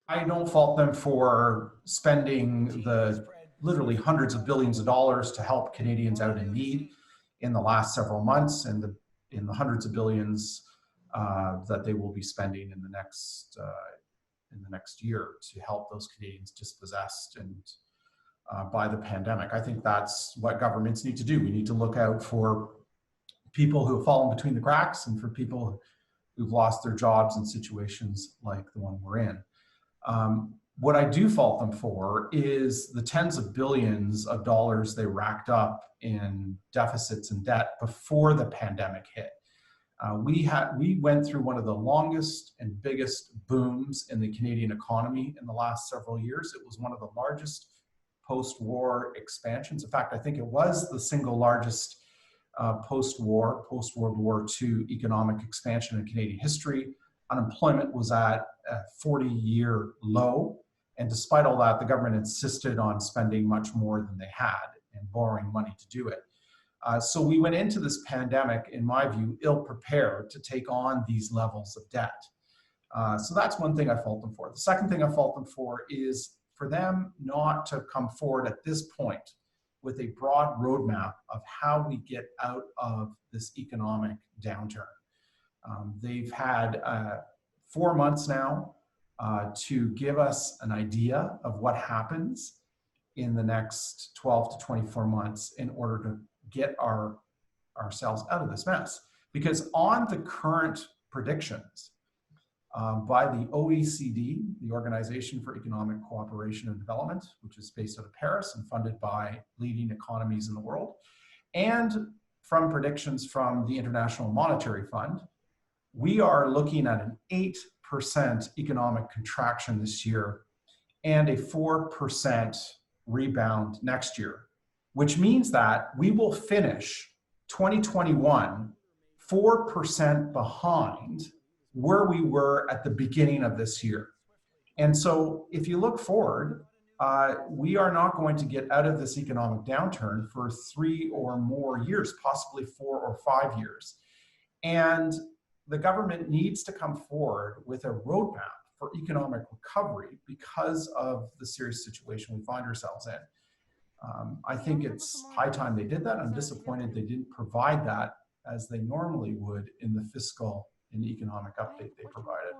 I don't fault them for spending the literally hundreds of billions of dollars to help Canadians out in need in the last several months, and in the hundreds of billions that they will be spending in the next year to help those Canadians dispossessed and by the pandemic. I think that's what governments need to do. We need to look out for people who have fallen between the cracks and for people who've lost their jobs in situations like the one we're in. What I do fault them for is the tens of billions of dollars they racked up in deficits and debt before the pandemic hit. We went through one of the longest and biggest booms in the Canadian economy in the last several years. It was one of the largest post-war expansions. In fact, I think it was the single largest post-World War II economic expansion in Canadian history. Unemployment was at a 40-year low. And despite all that, the government insisted on spending much more than they had and borrowing money to do it. So we went into this pandemic, in my view, ill-prepared to take on these levels of debt. So that's one thing I fault them for. The second thing I fault them for is for them not to come forward at this point with a broad roadmap of how we get out of this economic downturn. They've had 4 months now to give us an idea of what happens in the next 12 to 24 months in order to get ourselves out of this mess. Because on the current predictions by the OECD, the Organization for Economic Cooperation and Development, which is based out of Paris and funded by leading economies in the world, and from predictions from the International Monetary Fund, we are looking at an 8% economic contraction this year and a 4% rebound next year, which means that we will finish 2021 4% behind where we were at the beginning of this year. And so if you look forward, we are not going to get out of this economic downturn for 3 or more years, possibly 4 or 5 years. And the government needs to come forward with a roadmap for economic recovery because of the serious situation we find ourselves in. I think it's high time they did that. I'm disappointed they didn't provide that as they normally would in the fiscal and economic update they provided.